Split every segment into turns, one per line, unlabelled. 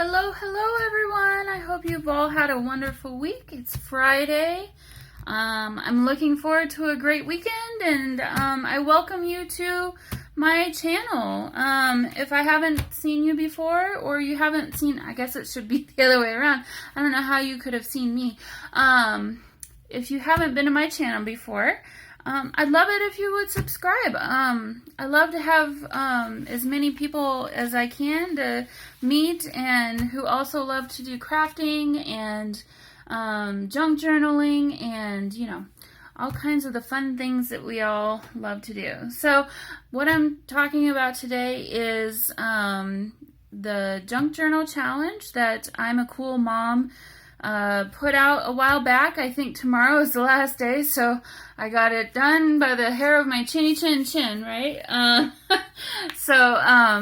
Hello everyone. I hope you've all had a wonderful week. It's Friday. I'm looking forward to a great weekend, and I welcome you to my channel. If I haven't seen you before, or you haven't seen, I guess it should be the other way around. I don't know how you could have seen me. If you haven't been to my channel before, I'd love it if you would subscribe. I love to have as many people as I can to meet, and who also love to do crafting and junk journaling and, you know, all kinds of the fun things that we all love to do. So what I'm talking about today is the Junk Journal Challenge that I'm a Cool Mom put out a while back. I think tomorrow is the last day, so I got it done by the hair of my chinny chin, right? So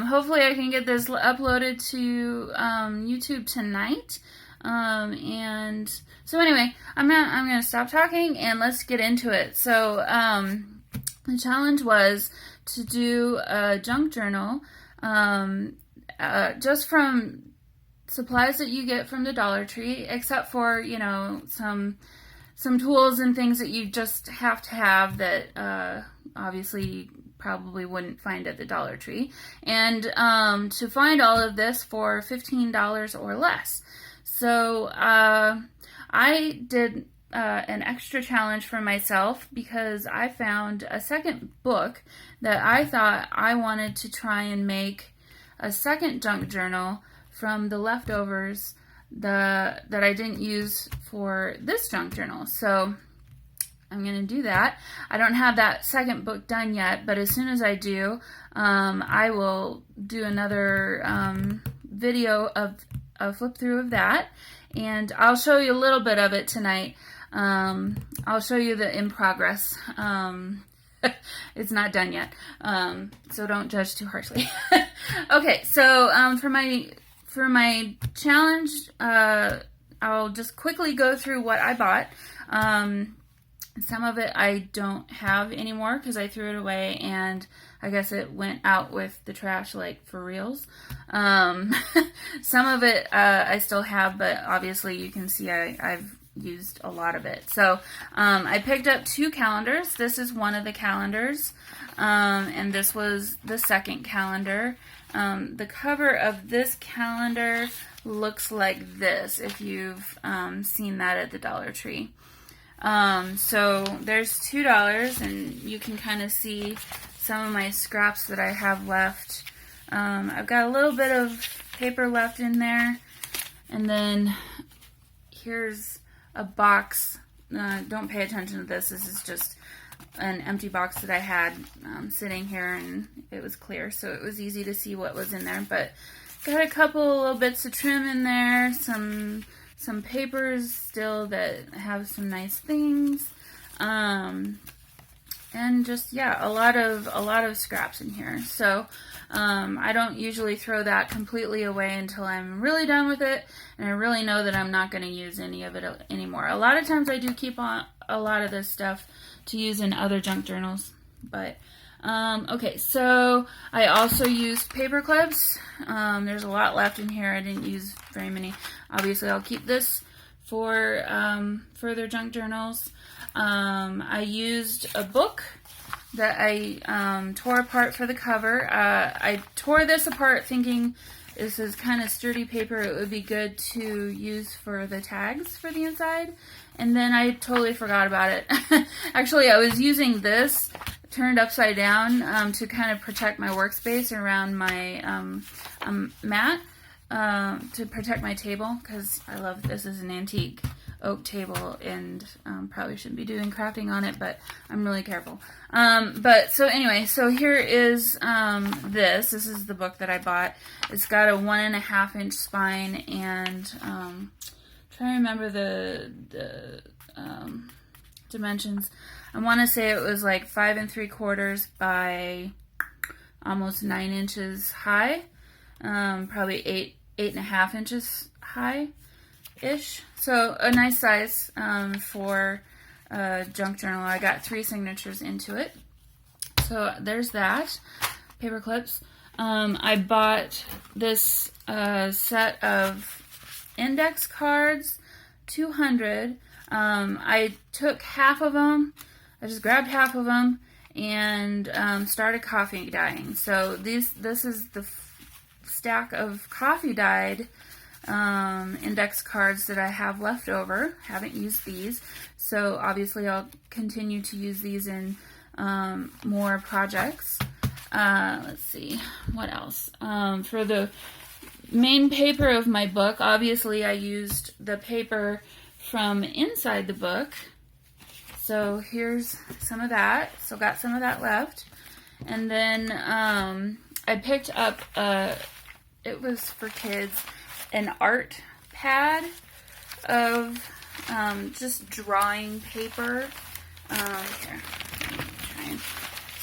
hopefully I can get this uploaded to YouTube tonight. And so anyway, I'm gonna stop talking and let's get into it. So the challenge was to do a junk journal just from supplies that you get from the Dollar Tree, except for, you know, some tools and things that you just have to have that obviously you probably wouldn't find at the Dollar Tree, and to find all of this for $15 or less. So I did an extra challenge for myself because I found a second book that I thought I wanted to try and make a second junk journal from the leftovers that I didn't use for this junk journal. So I'm going to do that. I don't have that second book done yet, but as soon as I do, I will do another video of a flip through of that, and I'll show you a little bit of it tonight. I'll show you the in progress. It's not done yet, so don't judge too harshly. Okay, so for my challenge, I'll just quickly go through what I bought. Some of it I don't have anymore because I threw it away, and I guess it went out with the trash, like, for reals. Some of it I still have, but obviously you can see I've used a lot of it. So I picked up 2 calendars. This is one of the calendars, and this was the second calendar. The cover of this calendar looks like this, if you've seen that at the Dollar Tree. So there's $2, and you can kind of see some of my scraps that I have left. I've got a little bit of paper left in there, and then here's a box. Don't pay attention to this. This is just an empty box that I had sitting here, and it was clear, so it was easy to see what was in there. But got a couple little bits of trim in there, some papers still that have some nice things, and just, yeah, a lot of scraps in here. So I don't usually throw that completely away until I'm really done with it and I really know that I'm not going to use any of it anymore. A lot of times I do keep on a lot of this stuff to use in other junk journals, but okay, so I also used paper clips. There's a lot left in here. I didn't use very many. Obviously I'll keep this for further junk journals. I used a book that I tore apart for the cover. I tore this apart thinking this is kind of sturdy paper. It would be good to use for the tags for the inside. And then I totally forgot about it. Actually, I was using this turned upside down to kind of protect my workspace around my mat, to protect my table, because I love this is an antique oak table, and probably shouldn't be doing crafting on it, but I'm really careful. But so anyway, so here is this is the book that I bought. It's got a 1.5 inch spine, and trying to remember the dimensions. I want to say it was like 5 3/4 by almost 9 inches high, probably 8.5 inches high ish. So a nice size for a junk journal. I got 3 signatures into it. So there's that. Paper clips. I bought this a set of index cards, 200. I took half of them. I just grabbed half of them and started coffee dyeing. So this is the stack of coffee dyed index cards that I have left over. Haven't used these, so obviously I'll continue to use these in more projects. Let's see, what else? For the main paper of my book, obviously I used the paper from inside the book. So here's some of that. So got some of that left. And then I picked up, it was for kids, an art pad of just drawing paper. Here,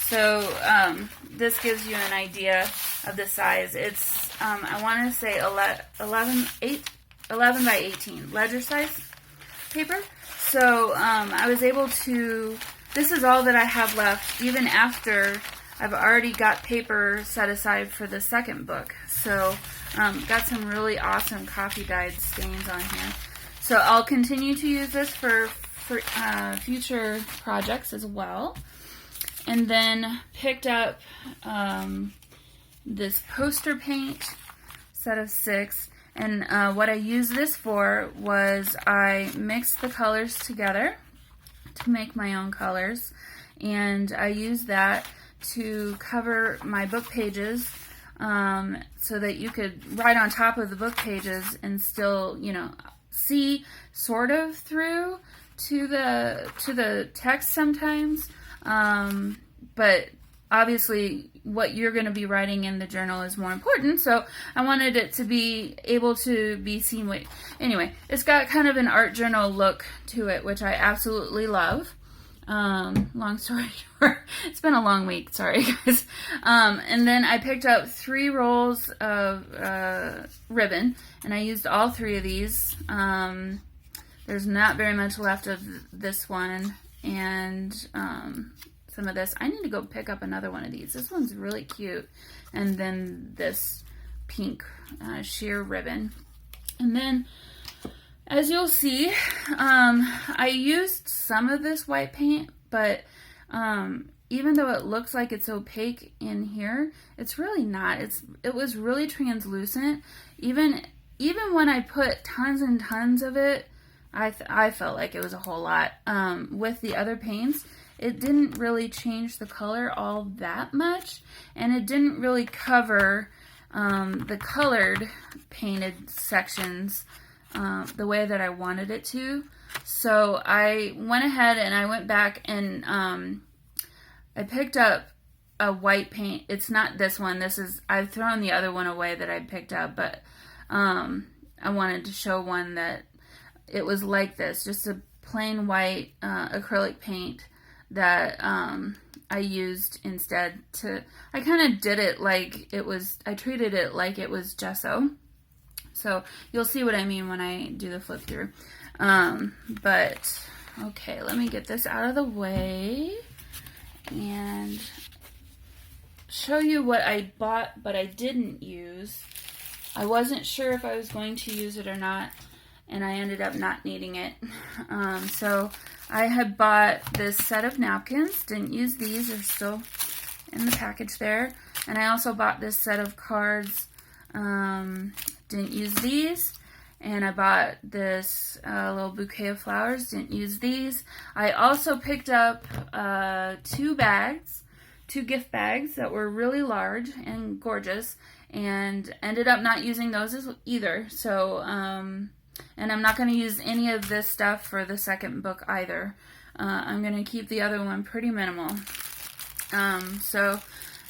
so this gives you an idea of the size. It's, I want to say 11 by 18, ledger size paper. So I was able to, this is all that I have left, even after I've already got paper set aside for the second book. So got some really awesome coffee dyed stains on here. So I'll continue to use this for future projects as well. And then picked up this poster paint set of 6. And what I used this for was I mixed the colors together to make my own colors. And I used that to cover my book pages so that you could write on top of the book pages and still, you know, see sort of through to the text sometimes. But obviously what you're going to be writing in the journal is more important, so I wanted it to be able to be seen with. Anyway, it's got kind of an art journal look to it, which I absolutely love. Long story short, it's been a long week, sorry guys. And then I picked up 3 rolls of ribbon, and I used all 3 of these. There's not very much left of this one, and some of this. I need to go pick up another one of these. This one's really cute. And then this pink sheer ribbon. And then, as you'll see, I used some of this white paint, but even though it looks like it's opaque in here, it's really not. It was really translucent. Even when I put tons and tons of it, I felt like it was a whole lot. With the other paints, it didn't really change the color all that much, and it didn't really cover the colored painted sections the way that I wanted it to. So I went ahead and I went back and I picked up a white paint. It's not this one. I've thrown the other one away that I picked up, but I wanted to show one that it was like this, just a plain white acrylic paint that I used instead I kind of did it like I treated it like it was gesso. So you'll see what I mean when I do the flip through. But, okay, let me get this out of the way and show you what I bought but I didn't use. I wasn't sure if I was going to use it or not, and I ended up not needing it. So I had bought this set of napkins, didn't use these, they're still in the package there. And I also bought this set of cards, didn't use these. And I bought this little bouquet of flowers, didn't use these. I also picked up 2 gift bags that were really large and gorgeous, and ended up not using those either. So, and I'm not going to use any of this stuff for the second book either. I'm going to keep the other one pretty minimal.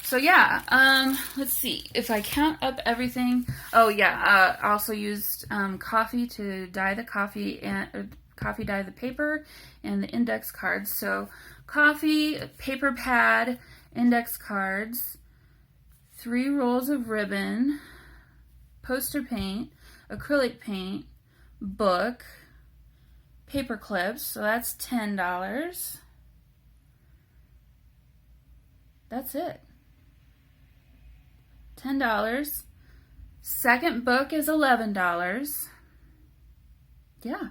So yeah, let's see. If I count up everything, oh yeah, I also used coffee to dye the coffee, and coffee dye the paper and the index cards. So coffee, paper pad, index cards, 3 rolls of ribbon, poster paint, acrylic paint, book, paper clips, so that's $10. That's it. $10. Second book is $11. Yeah,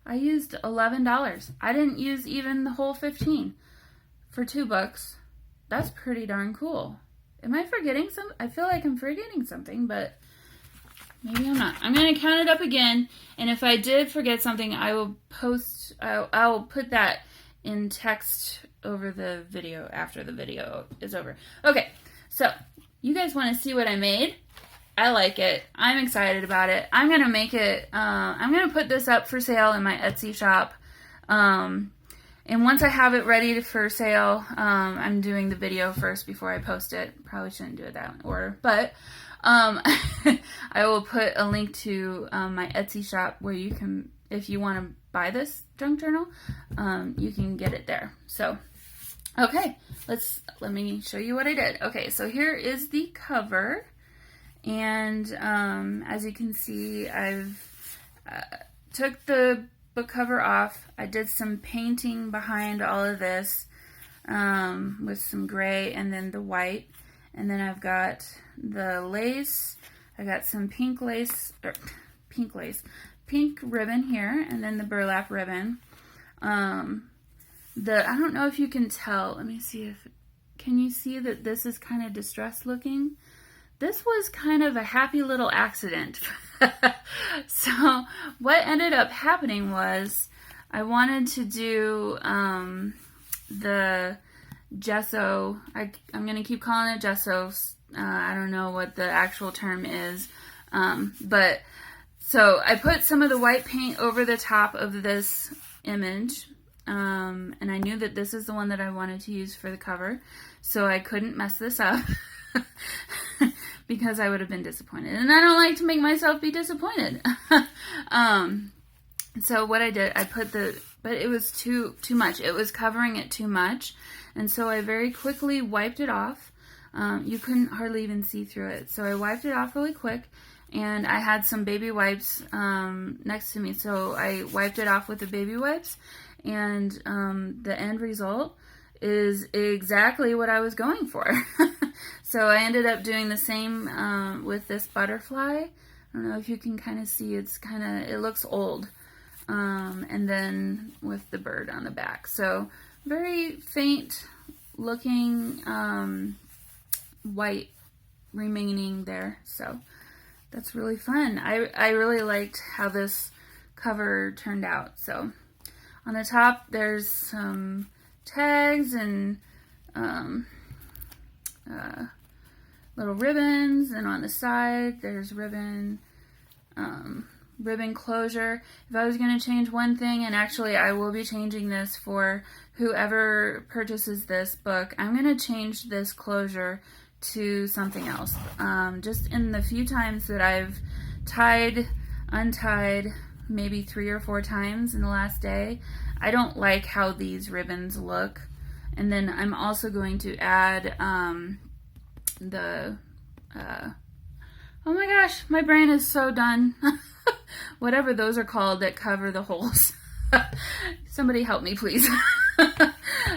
I used $11. I didn't use even the whole 15 for 2 books. That's pretty darn cool. Am I forgetting some? I feel like I'm forgetting something, but maybe I'm not. I'm going to count it up again, and if I did forget something, I will put that in text over the video after the video is over. Okay, so you guys want to see what I made? I like it. I'm excited about it. I'm going to make it, I'm going to put this up for sale in my Etsy shop. And once I have it ready for sale, I'm doing the video first before I post it. Probably shouldn't do it that order, but I will put a link to my Etsy shop where you can, if you want to buy this junk journal, you can get it there. So, okay, let me show you what I did. Okay, so here is the cover, and as you can see, I've took the book cover off. I did some painting behind all of this with some gray and then the white, and then I've got the lace. I got some pink ribbon here, and then the burlap ribbon. I don't know if you can tell. Let me see can you see that this is kind of distressed looking? This was kind of a happy little accident. So what ended up happening was I wanted to do the gesso. I'm going to keep calling it gesso. I don't know what the actual term is. But so I put some of the white paint over the top of this image. And I knew that this is the one that I wanted to use for the cover. So I couldn't mess this up. Because I would have been disappointed. And I don't like to make myself be disappointed. So what I did, I put but it was too much. It was covering it too much. And so I very quickly wiped it off. You couldn't hardly even see through it. So I wiped it off really quick. And I had some baby wipes next to me. So I wiped it off with the baby wipes. And the end result is exactly what I was going for. So I ended up doing the same with this butterfly. I don't know if you can kind of see, it looks old. And then with the bird on the back. So very faint looking white remaining there. So that's really fun. I really liked how this cover turned out. So on the top there's some tags and little ribbons, and on the side there's ribbon closure. If I was going to change one thing, and actually I will be changing this for whoever purchases this book, I'm going to change this closure to something else. Just in the few times that I've untied maybe 3 or 4 times in the last day, I don't like how these ribbons look. And then I'm also going to add oh my gosh, my brain is so done. Whatever those are called that cover the holes. Somebody help me, please.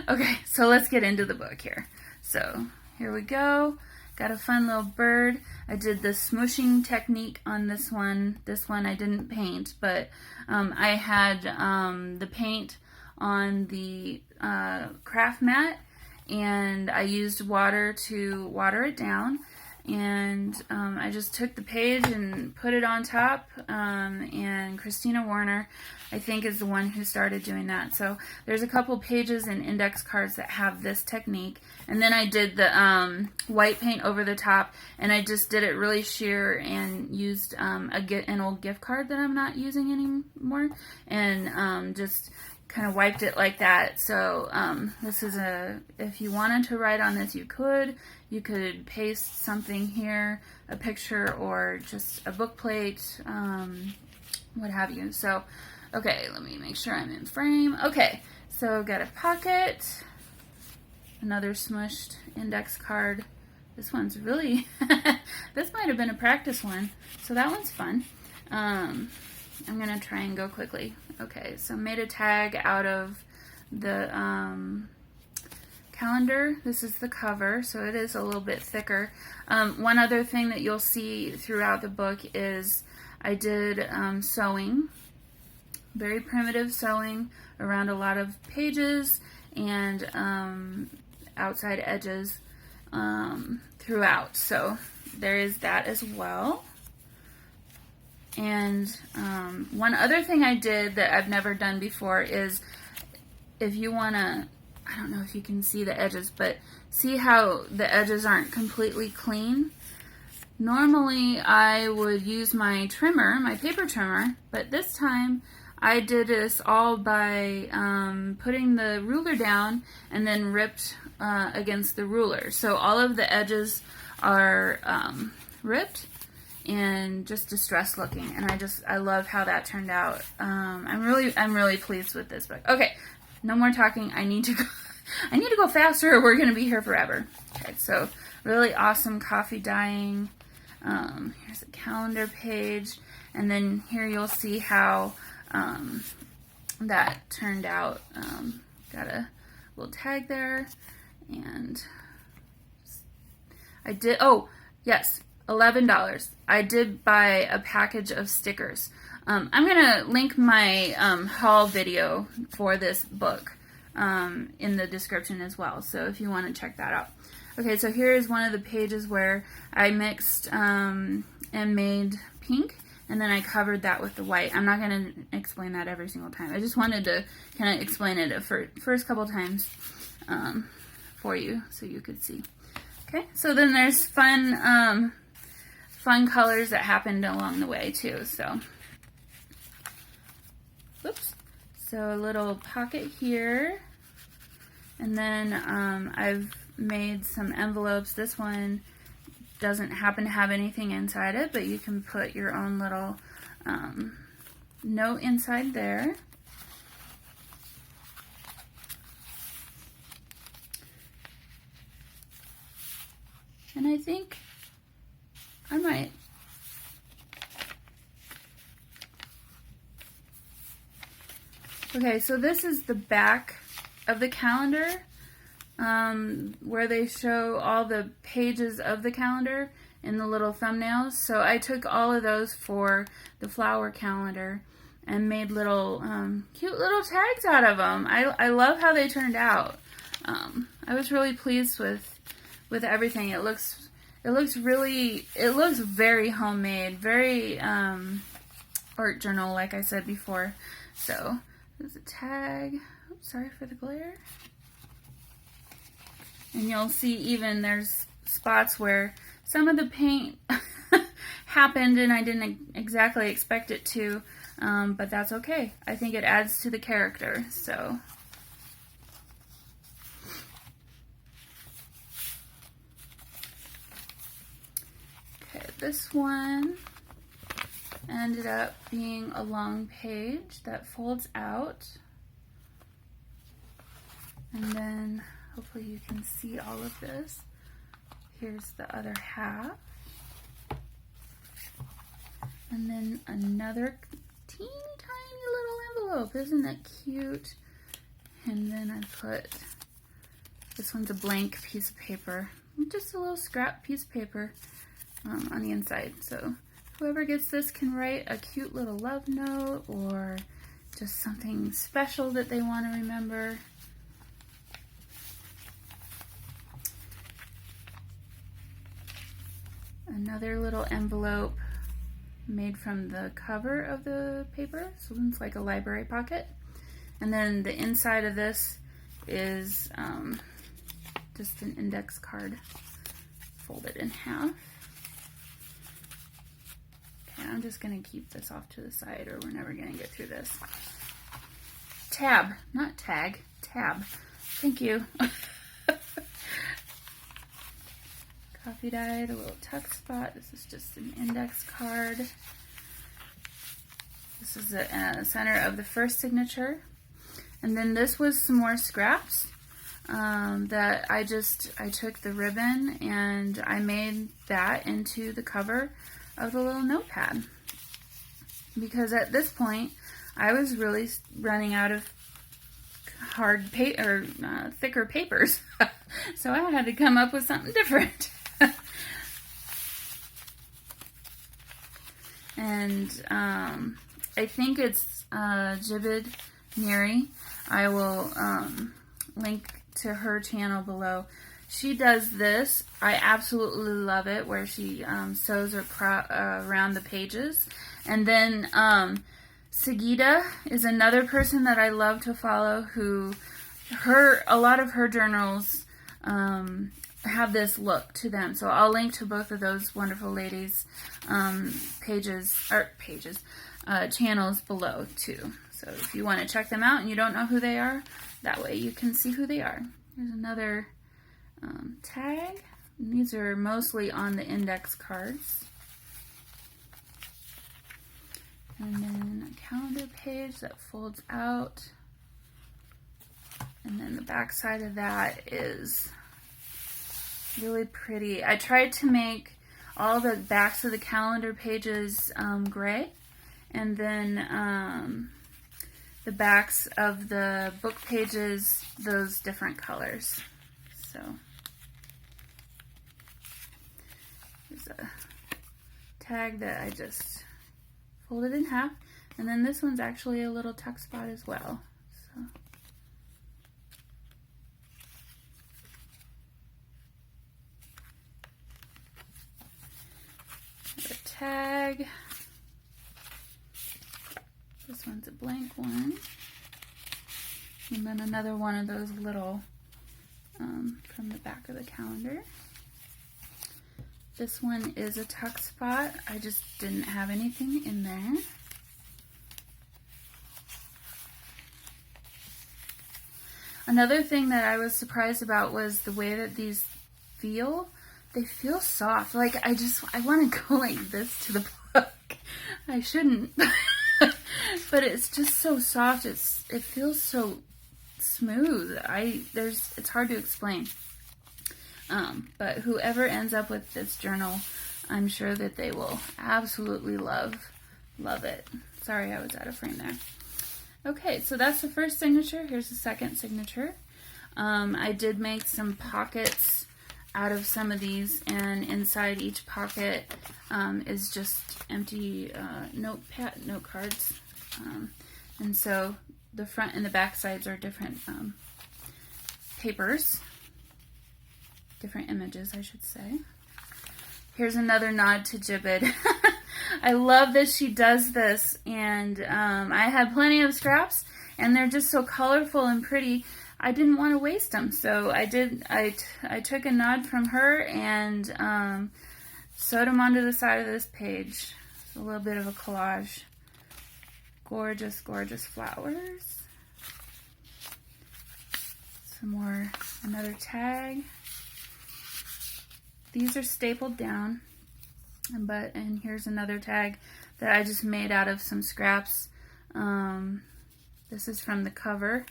Okay, so let's get into the book here. So here we go. Got a fun little bird. I did the smooshing technique on this one. This one I didn't paint, but I had the paint on the craft mat, and I used water to water it down, and I just took the page and put it on top, and Christina Warner, I think, is the one who started doing that. So there's a couple pages and index cards that have this technique, and then I did the white paint over the top, and I just did it really sheer and used an old gift card that I'm not using anymore, and just kind of wiped it like that. So this is if you wanted to write on this, you could paste something here, a picture, or just a book plate, what have you. So okay, let me make sure I'm in frame. Okay, so got a pocket, another smushed index card. This one's really this might have been a practice one, so that one's fun. I'm gonna try and go quickly. Okay, so made a tag out of the calendar. This is the cover, so it is a little bit thicker. One other thing that you'll see throughout the book is I did sewing, very primitive sewing around a lot of pages and outside edges throughout. So there is that as well. And one other thing I did that I've never done before is, if you want to, I don't know if you can see the edges, but see how the edges aren't completely clean? Normally I would use my trimmer, my paper trimmer, but this time I did this all by putting the ruler down and then ripped against the ruler. So all of the edges are ripped and just distressed looking, and I love how that turned out. I'm really pleased with this book. Okay, no more talking. I need to go faster, or we're gonna be here forever. Okay, so really awesome coffee dyeing. Here's a calendar page, and then here you'll see how that turned out. Got a little tag there, and I did. Oh yes. $11. I did buy a package of stickers. I'm going to link my haul video for this book in the description as well, so if you want to check that out. Okay, so here is one of the pages where I mixed and made pink, and then I covered that with the white. I'm not going to explain that every single time. I just wanted to kind of explain it for first couple times for you so you could see. Okay, so then there's fun colors that happened along the way too. So, whoops. So a little pocket here, and then I've made some envelopes. This one doesn't happen to have anything inside it, but you can put your own little note inside there. And I think I might. Okay, so this is the back of the calendar, where they show all the pages of the calendar in the little thumbnails. So I took all of those for the flower calendar and made little cute little tags out of them. I love how they turned out. I was really pleased with everything. It looks very homemade, very art journal, like I said before. So there's a tag. Oops, sorry for the glare. And you'll see even there's spots where some of the paint happened and I didn't exactly expect it to, but that's okay. I think it adds to the character. So okay, this one ended up being a long page that folds out, and then hopefully you can see all of this. Here's the other half, and then another teeny tiny little envelope. Isn't that cute? And then I put, this one's a blank piece of paper, just a little scrap piece of paper on the inside. So whoever gets this can write a cute little love note or just something special that they want to remember. Another little envelope made from the cover of the paper, so it's like a library pocket. And then the inside of this is just an index card folded in half. Okay, I'm just going to keep this off to the side or we're never going to get through this. Tab, not tag, tab. Thank you. Coffee dyed, a little tuck spot. This is just an index card. This is the center of the first signature. And then this was some more scraps that I took the ribbon and I made that into the cover of the little notepad. Because at this point, I was really running out of hard or thicker papers. So I had to come up with something different. And I think it's Jibid Neri. I will link to her channel below. She does this. I absolutely love it, where she sews around the pages. And then Sagita is another person that I love to follow, who a lot of her journals have this look to them. So I'll link to both of those wonderful ladies' channels below too. So if you want to check them out and you don't know who they are, that way you can see who they are. There's another tag. These are mostly on the index cards. And then a calendar page that folds out. And then the back side of that is really pretty. I tried to make all the backs of the calendar pages gray, and then the backs of the book pages those different colors. So there's a tag that I just folded in half, and then this one's actually a little tuck spot as well. So another tag. This one's a blank one, and then another one of those little from the back of the calendar. This one is a tuck spot. I just didn't have anything in there. Another thing that I was surprised about was the way that these feel. They feel soft. Like I want to go like this to the book. I shouldn't. But it's just so soft. It feels so smooth. It's hard to explain. But whoever ends up with this journal, I'm sure that they will absolutely love it. Sorry, I was out of frame there. Okay, so that's the first signature. Here's the second signature. I did make some pockets out of some of these, and inside each pocket is just empty note cards. And so the front and the back sides are different papers. Different images, I should say. Here's another nod to Jibid. I love that she does this, and I had plenty of scraps, and they're just so colorful and pretty. I didn't want to waste them, so I did. I took a nod from her and sewed them onto the side of this page. It's a little bit of a collage. Gorgeous, gorgeous flowers. Another tag. These are stapled down, and here's another tag that I just made out of some scraps. This is from the cover,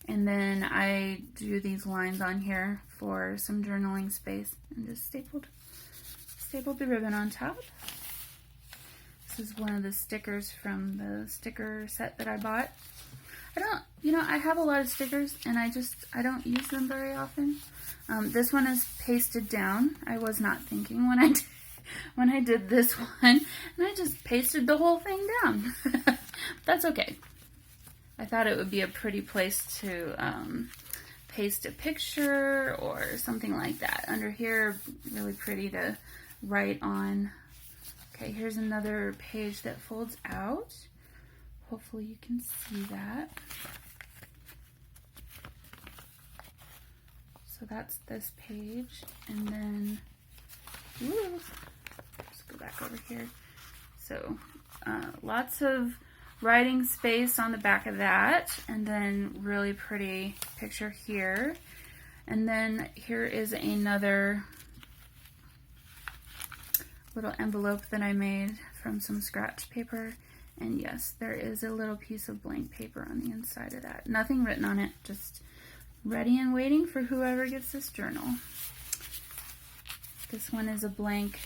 and then I drew these lines on here for some journaling space and just stapled the ribbon on top. This is one of the stickers from the sticker set that I bought. I have a lot of stickers, and I don't use them very often. This one is pasted down. I was not thinking when I did this one, and I just pasted the whole thing down. That's okay. I thought it would be a pretty place to paste a picture or something like that. Under here, really pretty to write on. Okay, here's another page that folds out. Hopefully you can see that. So that's this page, and then, let's go back over here. So lots of writing space on the back of that, and then really pretty picture here. And then here is another little envelope that I made from some scratch paper. And yes, there is a little piece of blank paper on the inside of that. Nothing written on it, just ready and waiting for whoever gets this journal. This one is a blank,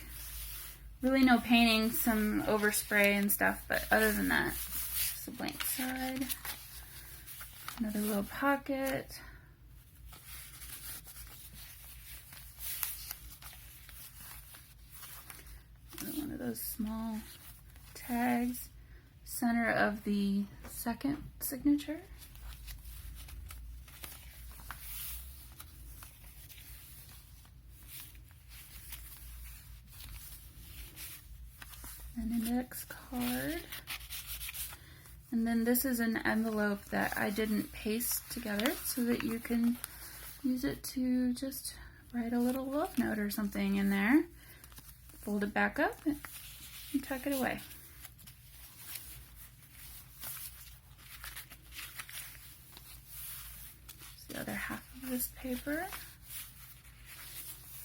really no painting, some overspray and stuff, but other than that, it's a blank side. Another little pocket. Another one of those small tags. Center of the second signature. An index card. And then this is an envelope that I didn't paste together so that you can use it to just write a little love note or something in there. Fold it back up and tuck it away. It's the other half of this paper.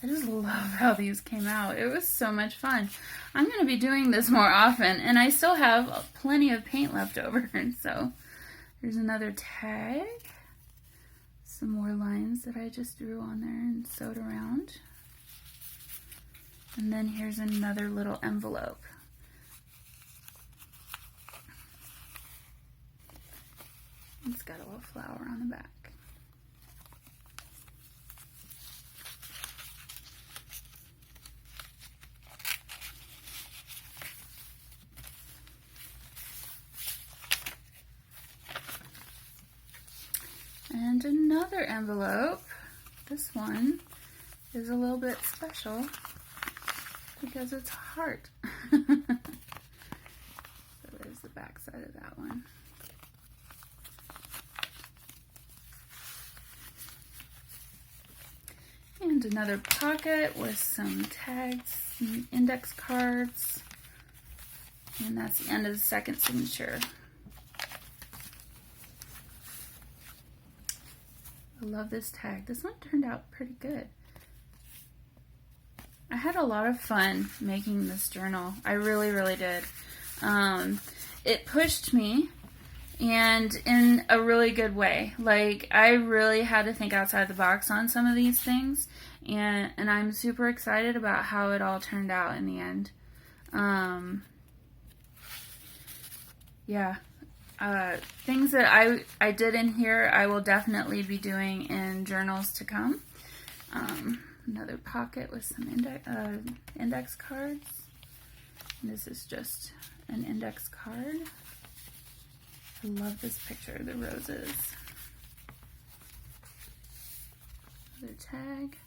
I just love how these came out. It was so much fun. I'm going to be doing this more often, and I still have plenty of paint left over. So there's another tag. Some more lines that I just drew on there and sewed around. And then here's another little envelope. It's got a little flower on the back. And another envelope. This one is a little bit special because it's a heart. So there's the back side of that one. And another pocket with some tags, some index cards. And that's the end of the second signature. I love this tag. This one turned out pretty good. I had a lot of fun making this journal. I really, really did. It pushed me, and in a really good way. Like, I really had to think outside the box on some of these things, and I'm super excited about how it all turned out in the end. Yeah. Things that I did in here, I will definitely be doing in journals to come. Another pocket with some index cards. And this is just an index card. I love this picture, the roses. Another tag.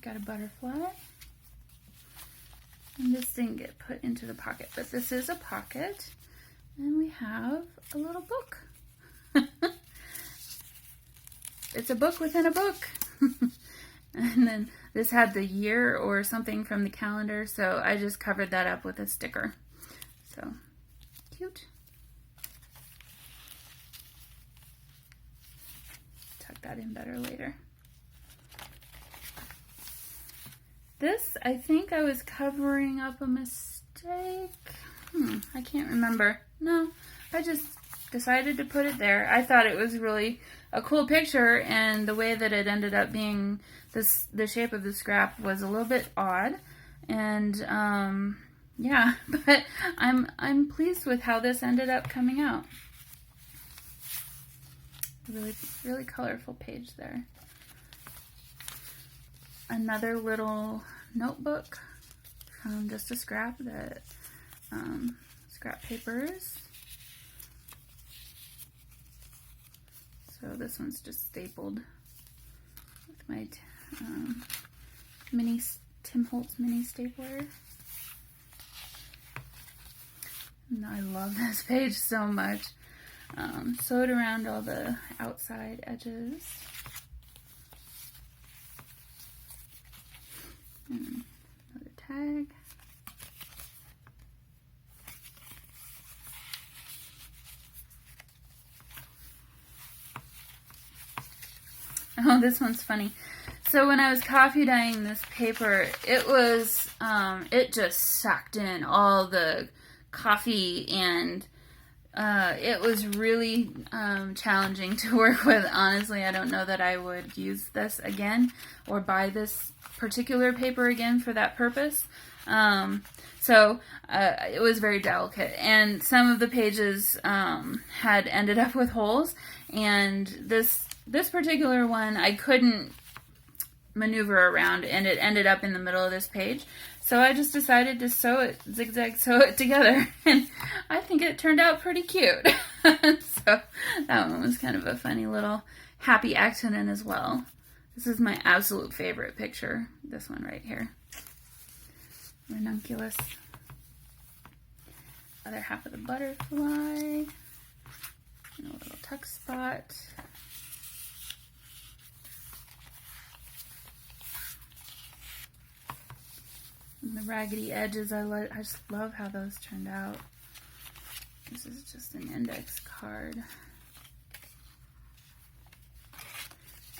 Got a butterfly. And this didn't get put into the pocket, but this is a pocket. And we have a little book. It's a book within a book. And then this had the year or something from the calendar, so I just covered that up with a sticker. So, cute. Tuck that in better later. This, I think I was covering up a mistake. I can't remember. No, I just decided to put it there. I thought it was really a cool picture, and the way that it ended up being, the shape of the scrap was a little bit odd. And yeah, but I'm pleased with how this ended up coming out. Really, really colorful page there. Another little notebook from just a scrap that scrap papers. So this one's just stapled with my Tim Holtz mini stapler. And I love this page so much. Sewed around all the outside edges. Another tag. Oh, this one's funny. So when I was coffee dyeing this paper, it was, it just sucked in all the coffee and it was really challenging to work with. Honestly, I don't know that I would use this again or buy this particular paper again for that purpose. So it was very delicate, and some of the pages had ended up with holes, and this particular one I couldn't maneuver around, and it ended up in the middle of this page. So I just decided to zigzag sew it together, and I think it turned out pretty cute. So that one was kind of a funny little happy accident as well. This is my absolute favorite picture, this one right here. Ranunculus. Other half of the butterfly. And a little tuck spot. And the raggedy edges, I just love how those turned out. This is just an index card.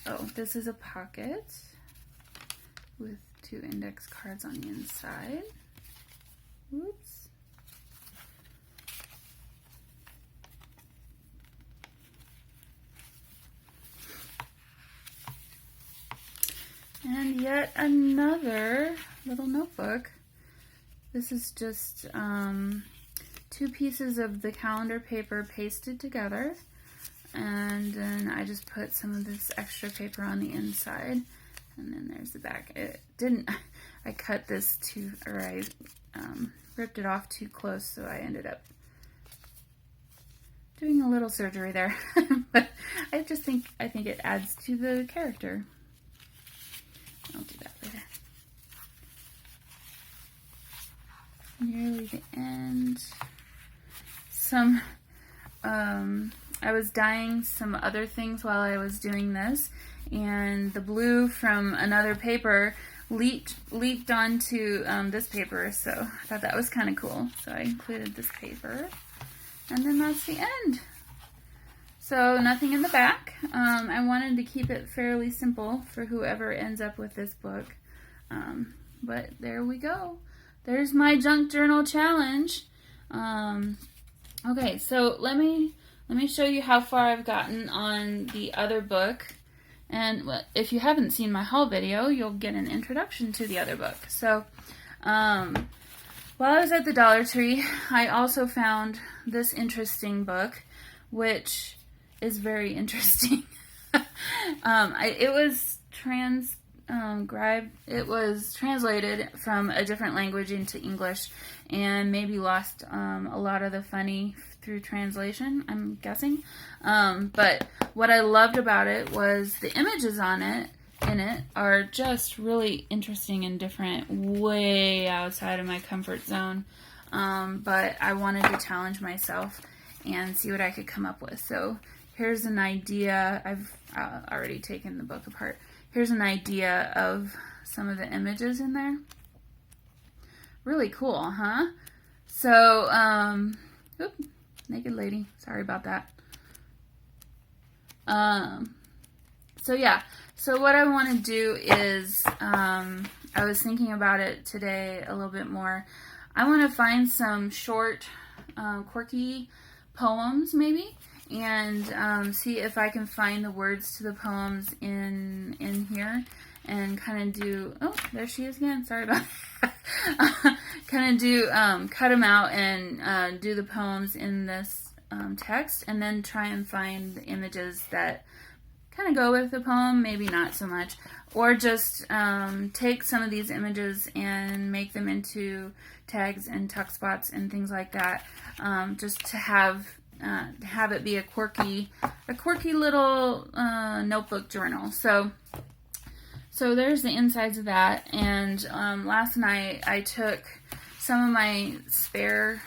Oh, this is a pocket with 2 index cards on the inside. Oops. And yet another little notebook. This is just 2 pieces of the calendar paper pasted together, and then I just put some of this extra paper on the inside, and then there's the back. I cut this I ripped it off too close, so I ended up doing a little surgery there. But I think it adds to the character. I'll do that later. Nearly the end. I was dyeing some other things while I was doing this, and the blue from another paper leaked onto this paper, so I thought that was kind of cool. So I included this paper, and then that's the end. So nothing in the back. I wanted to keep it fairly simple for whoever ends up with this book. But there we go. There's my junk journal challenge. Okay, so let me show you how far I've gotten on the other book. And if you haven't seen my haul video, you'll get an introduction to the other book. So while I was at the Dollar Tree, I also found this interesting book, which is very interesting. It was translated from a different language into English, and maybe lost a lot of the funny through translation, I'm guessing. But what I loved about it was the images in it are just really interesting and different, way outside of my comfort zone. But I wanted to challenge myself and see what I could come up with. So here's an idea. I've already taken the book apart. Here's an idea of some of the images in there. Really cool, huh? So, naked lady. Sorry about that. So yeah. So what I want to do is, I was thinking about it today a little bit more. I want to find some short, quirky poems, maybe, and see if I can find the words to the poems in here, and kind of do, oh, there she is again, sorry about that. Kind of do, cut them out and do the poems in this text, and then try and find the images that kind of go with the poem, maybe not so much, or just take some of these images and make them into tags and tuck spots and things like that, just to have it be a quirky little notebook journal. So there's the insides of that. And last night I took some of my spare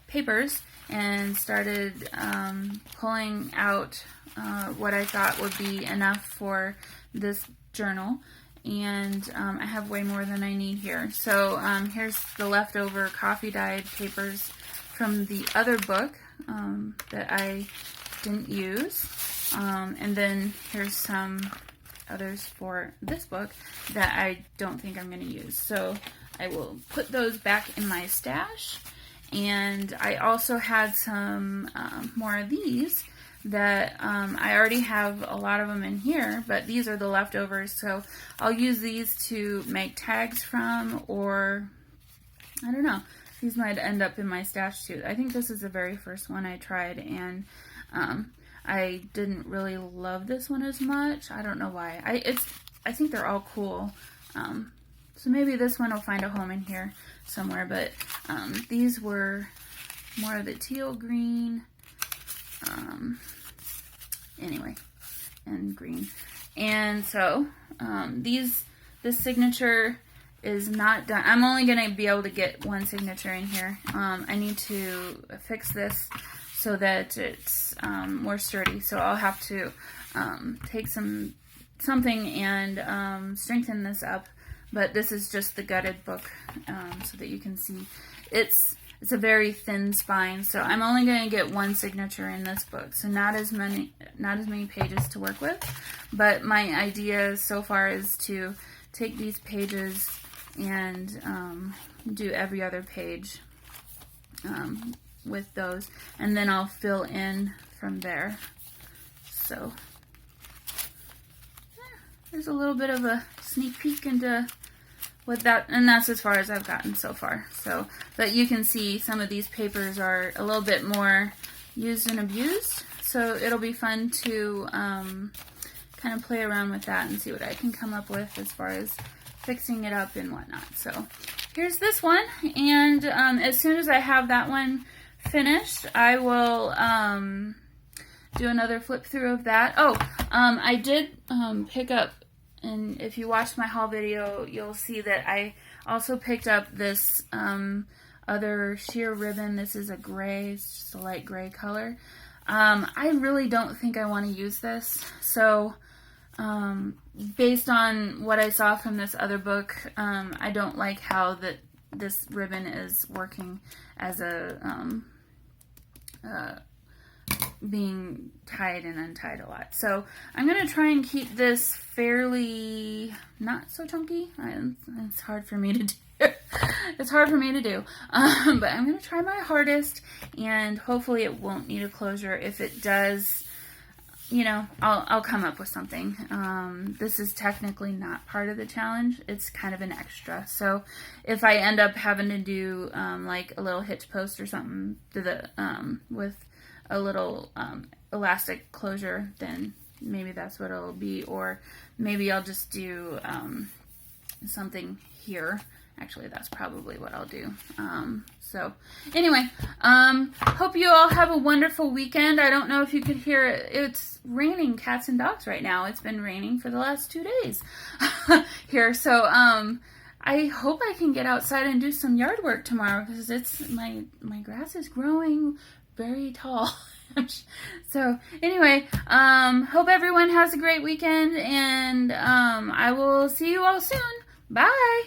papers and started pulling out what I thought would be enough for this journal. And I have way more than I need here. So here's the leftover coffee dyed papers from the other book that I didn't use. And then here's some others for this book that I don't think I'm going to use. So I will put those back in my stash, And I also had some more of these that I already have a lot of them in here, but these are the leftovers, so I'll use these to make tags from, or I don't know, these might end up in my stash too. I think this is the very first one I tried, and I didn't really love this one as much. I don't know why. I think they're all cool. So maybe this one will find a home in here somewhere, but these were more of the teal green, anyway, and green. And so this signature is not done. I'm only going to be able to get one signature in here. I need to fix this so that it's more sturdy. So I'll have to take something and strengthen this up. But this is just the gutted book, so that you can see. It's a very thin spine, so I'm only going to get one signature in this book, so not as many pages to work with. But my idea so far is to take these pages and do every other page with those, and then I'll fill in from there. So yeah, there's a little bit of a sneak peek into what that, and that's as far as I've gotten so far. So, but you can see some of these papers are a little bit more used and abused, so it'll be fun to kind of play around with that and see what I can come up with as far as fixing it up and whatnot. So here's this one, and as soon as I have that one finished, I will do another flip through of that. Oh, I did pick up, and if you watch my haul video, you'll see that I also picked up this other sheer ribbon. This is a gray, it's just a light gray color. I really don't think I want to use this. So based on what I saw from this other book, I don't like how this ribbon is working as a being tied and untied a lot. So I'm going to try and keep this fairly not so chunky. It's hard for me to do. It's hard for me to do. But I'm going to try my hardest, and hopefully it won't need a closure. If it does, you know, I'll come up with something. This is technically not part of the challenge. It's kind of an extra. So if I end up having to do like a little hitch post or something to the with a little elastic closure, then maybe that's what it'll be, or maybe I'll just do something here. Actually, that's probably what I'll do. So anyway, hope you all have a wonderful weekend. I don't know if you could hear it. It's raining cats and dogs right now. It's been raining for the last 2 days here. So I hope I can get outside and do some yard work tomorrow, because it's my grass is growing very tall. So anyway, hope everyone has a great weekend, and I will see you all soon. Bye.